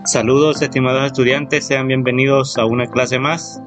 Saludos, estimados estudiantes, sean bienvenidos a una clase más.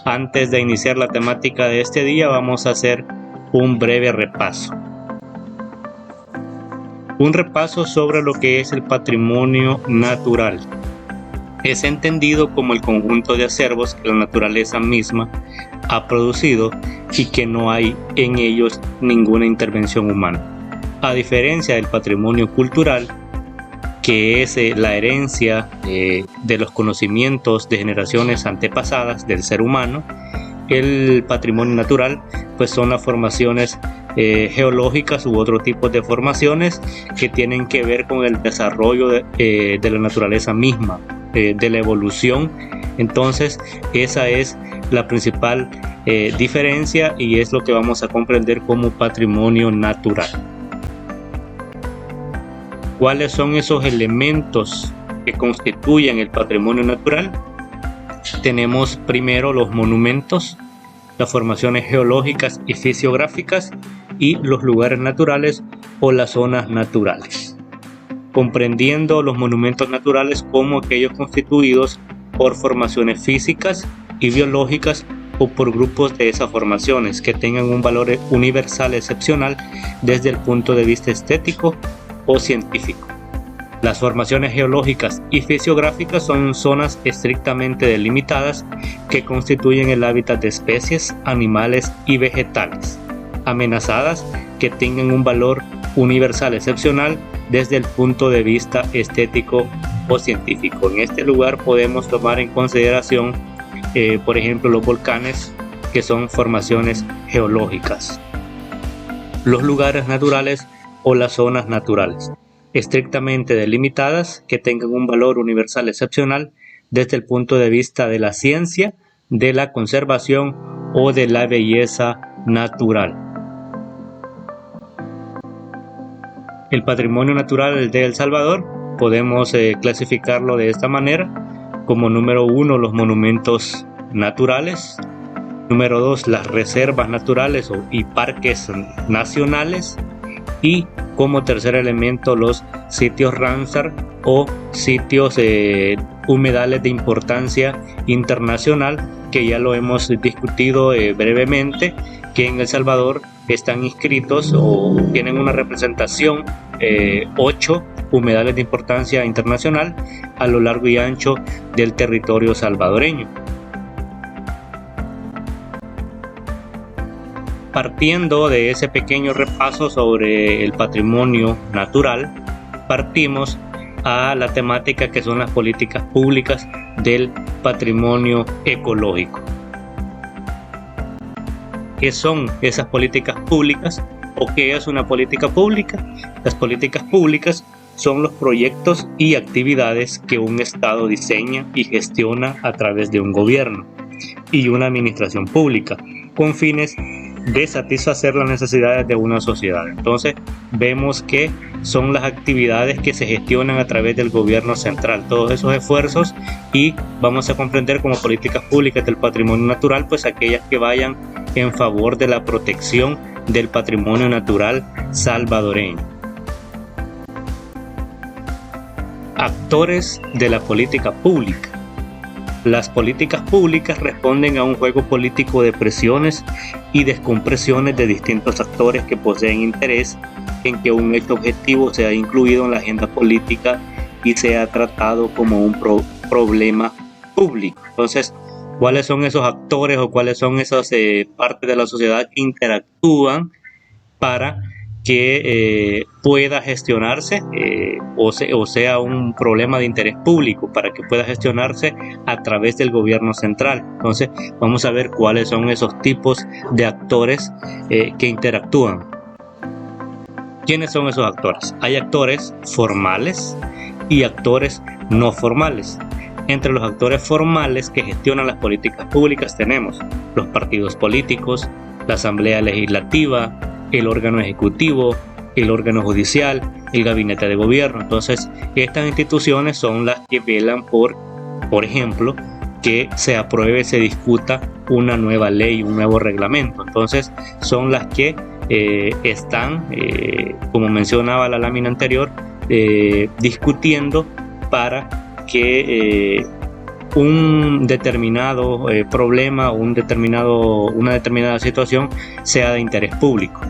Antes de iniciar la temática de este día, vamos a hacer un breve repaso. Un repaso sobre lo que es el patrimonio natural. Es entendido como el conjunto de acervos que la naturaleza misma ha producido y que no hay en ellos ninguna intervención humana. A diferencia del patrimonio cultural, que es la herencia de los conocimientos de generaciones antepasadas del ser humano, el patrimonio natural pues son las formaciones geológicas u otro tipo de formaciones que tienen que ver con el desarrollo de la naturaleza misma, de la evolución. Entonces esa es la principal diferencia y es lo que vamos a comprender como patrimonio natural. ¿Cuáles son esos elementos que constituyen el patrimonio natural? Tenemos primero los monumentos, las formaciones geológicas y fisiográficas y los lugares naturales o las zonas naturales, comprendiendo los monumentos naturales como aquellos constituidos por formaciones físicas y biológicas o por grupos de esas formaciones que tengan un valor universal excepcional desde el punto de vista estético o científico. Las formaciones geológicas y fisiográficas son zonas estrictamente delimitadas que constituyen el hábitat de especies, animales y vegetales amenazadas que tengan un valor universal excepcional desde el punto de vista estético o científico. En este lugar podemos tomar en consideración, por ejemplo, los volcanes, que son formaciones geológicas, los lugares naturales o las zonas naturales, estrictamente delimitadas, que tengan un valor universal excepcional desde el punto de vista de la ciencia, de la conservación o de la belleza natural. El patrimonio natural de El Salvador podemos clasificarlo de esta manera: como número 1 los monumentos naturales, número 2 las reservas naturales y parques nacionales, y como tercer elemento los sitios Ramsar o sitios humedales de importancia internacional, que ya lo hemos discutido brevemente, que en El Salvador están inscritos o tienen una representación 8 humedales de importancia internacional a lo largo y ancho del territorio salvadoreño. Partiendo de ese pequeño repaso sobre el patrimonio natural, partimos a la temática que son las políticas públicas del patrimonio ecológico. ¿Qué son esas políticas públicas o qué es una política pública? Las políticas públicas son los proyectos y actividades que un Estado diseña y gestiona a través de un gobierno y una administración pública con fines de satisfacer las necesidades de una sociedad. Entonces vemos que son las actividades que se gestionan a través del gobierno central, todos esos esfuerzos, y vamos a comprender como políticas públicas del patrimonio natural pues aquellas que vayan en favor de la protección del patrimonio natural salvadoreño. Actores de la política pública. Las políticas públicas responden a un juego político de presiones y descompresiones de distintos actores que poseen interés en que un hecho objetivo sea incluido en la agenda política y sea tratado como un problema público. Entonces, ¿cuáles son esos actores o cuáles son esas partes de la sociedad que interactúan para que pueda gestionarse o sea un problema de interés público, para que pueda gestionarse a través del gobierno central? Entonces vamos a ver cuáles son esos tipos de actores que interactúan. ¿Quiénes son esos actores? Hay actores formales y actores no formales. Entre los actores formales que gestionan las políticas públicas tenemos los partidos políticos, la Asamblea Legislativa, el órgano ejecutivo, el órgano judicial, el gabinete de gobierno. Entonces, estas instituciones son las que velan por ejemplo, que se apruebe, se discuta una nueva ley, un nuevo reglamento. Entonces, son las que están, como mencionaba la lámina anterior, discutiendo para que un determinado problema o una determinada situación sea de interés público.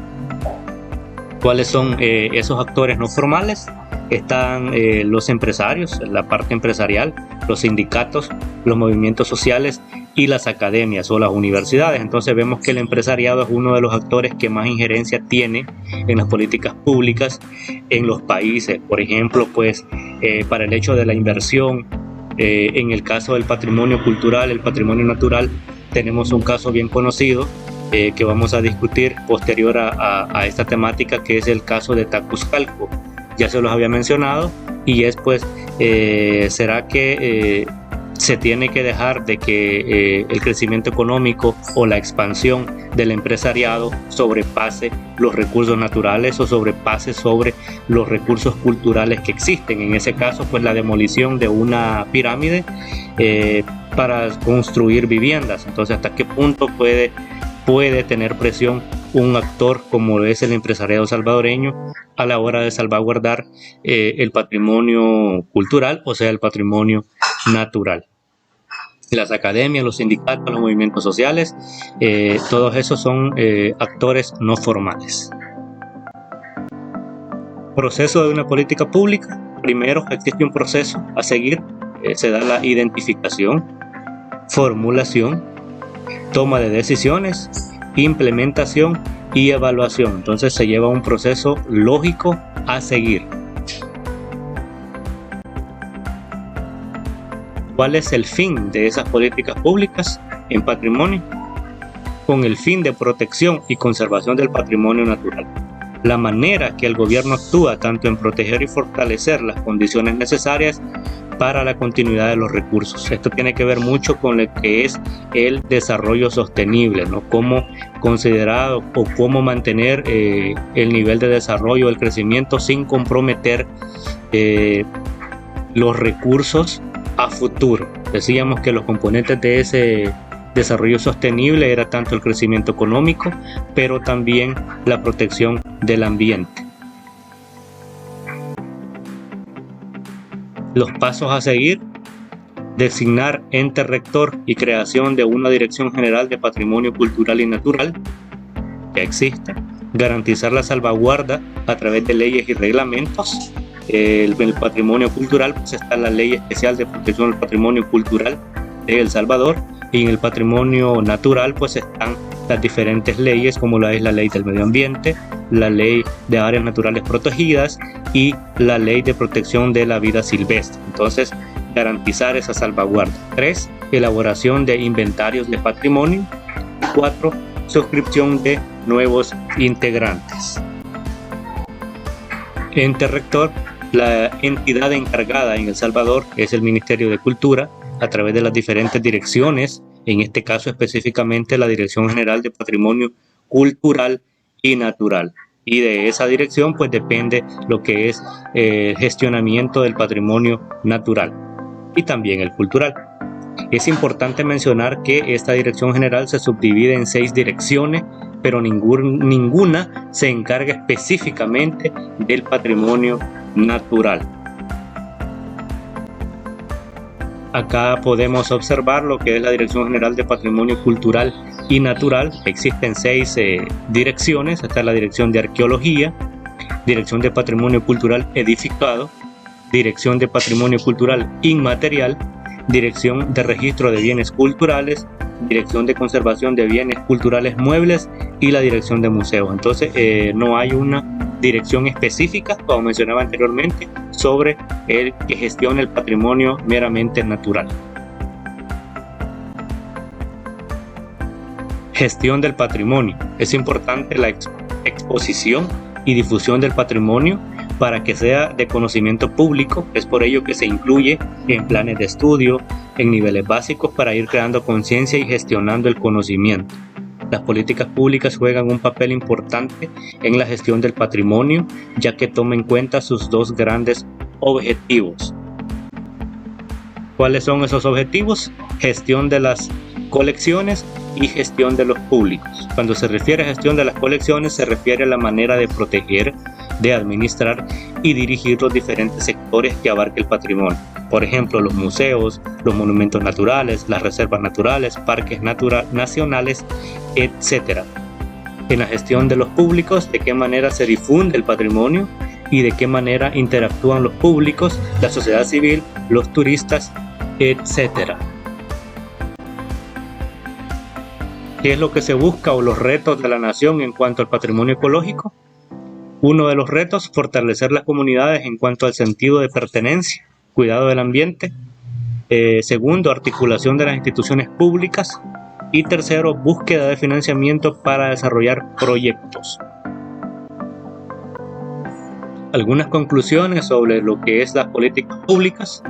¿Cuáles son esos actores no formales? Están los empresarios, la parte empresarial, los sindicatos, los movimientos sociales y las academias o las universidades. Entonces vemos que el empresariado es uno de los actores que más injerencia tiene en las políticas públicas en los países. Por ejemplo, pues para el hecho de la inversión, en el caso del patrimonio cultural, el patrimonio natural, tenemos un caso bien conocido que vamos a discutir posterior a esta temática, que es el caso de Tacuzcalco. Ya se los había mencionado, y es pues, ¿será que se tiene que dejar de que el crecimiento económico o la expansión del empresariado sobrepase los recursos naturales o sobrepase sobre los recursos culturales que existen? En ese caso, pues la demolición de una pirámide para construir viviendas. Entonces, ¿hasta qué punto puede tener presión un actor como es el empresariado salvadoreño a la hora de salvaguardar el patrimonio cultural, o sea, el patrimonio natural? Las academias, los sindicatos, los movimientos sociales, todos esos son actores no formales. Proceso de una política pública. Primero existe un proceso a seguir, se da la identificación, formulación, toma de decisiones, implementación y evaluación. Entonces se lleva un proceso lógico a seguir. ¿Cuál es el fin de esas políticas públicas en patrimonio? Con el fin de protección y conservación del patrimonio natural. La manera que el gobierno actúa tanto en proteger y fortalecer las condiciones necesarias para la continuidad de los recursos. Esto tiene que ver mucho con lo que es el desarrollo sostenible, ¿no? Cómo considerado o cómo mantener el nivel de desarrollo, el crecimiento sin comprometer los recursos a futuro. Decíamos que los componentes de ese desarrollo sostenible era tanto el crecimiento económico, pero también la protección del ambiente. Los pasos a seguir: designar ente rector y creación de una Dirección General de Patrimonio Cultural y Natural, ya existe. Garantizar la salvaguarda a través de leyes y reglamentos. El patrimonio cultural, pues está la Ley Especial de Protección del Patrimonio Cultural de El Salvador, y en el patrimonio natural pues están las diferentes leyes, como es la Ley del Medio Ambiente, la Ley de Áreas Naturales Protegidas y la Ley de Protección de la Vida Silvestre. Entonces, garantizar esa salvaguarda. 3. Elaboración de inventarios de patrimonio. 4. Suscripción de nuevos integrantes. Ente rector. La entidad encargada en El Salvador es el Ministerio de Cultura, a través de las diferentes direcciones, en este caso específicamente la Dirección General de Patrimonio Cultural y Natural. Y de esa dirección pues depende lo que es el gestionamiento del patrimonio natural y también el cultural. Es importante mencionar que esta Dirección General se subdivide en 6 direcciones, pero ninguna se encarga específicamente del patrimonio natural. Acá podemos observar lo que es la Dirección General de Patrimonio Cultural y Natural. Existen 6 direcciones. Está la Dirección de Arqueología, Dirección de Patrimonio Cultural Edificado, Dirección de Patrimonio Cultural Inmaterial, Dirección de Registro de Bienes Culturales, Dirección de Conservación de Bienes Culturales Muebles y la Dirección de Museos. Entonces no hay una dirección específica, como mencionaba anteriormente, sobre el que gestiona el patrimonio meramente natural. Gestión del patrimonio. Es importante la exposición y difusión del patrimonio para que sea de conocimiento público. Es por ello que se incluye en planes de estudio, en niveles básicos, para ir creando conciencia y gestionando el conocimiento. Las políticas públicas juegan un papel importante en la gestión del patrimonio, ya que toma en cuenta sus 2 grandes objetivos. ¿Cuáles son esos objetivos? Gestión de las colecciones y gestión de los públicos. Cuando se refiere a gestión de las colecciones, se refiere a la manera de proteger de administrar y dirigir los diferentes sectores que abarca el patrimonio. Por ejemplo, los museos, los monumentos naturales, las reservas naturales, parques nacionales, etc. En la gestión de los públicos, de qué manera se difunde el patrimonio y de qué manera interactúan los públicos, la sociedad civil, los turistas, etc. ¿Qué es lo que se busca o los retos de la nación en cuanto al patrimonio ecológico? Uno de los retos, fortalecer las comunidades en cuanto al sentido de pertenencia, cuidado del ambiente. Segundo, articulación de las instituciones públicas. Y tercero, búsqueda de financiamiento para desarrollar proyectos. Algunas conclusiones sobre lo que es las políticas públicas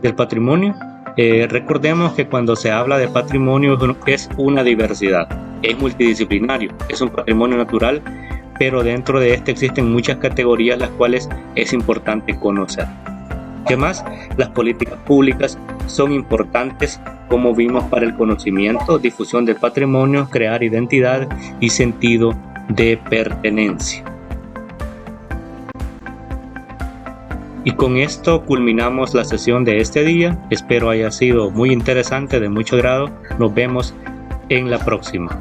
del patrimonio. Recordemos que cuando se habla de patrimonio es una diversidad, es multidisciplinario, es un patrimonio natural, pero dentro de este existen muchas categorías las cuales es importante conocer. ¿Qué más? Las políticas públicas son importantes, como vimos, para el conocimiento, difusión del patrimonio, crear identidad y sentido de pertenencia. Y con esto culminamos la sesión de este día. Espero haya sido muy interesante, de mucho agrado. Nos vemos en la próxima.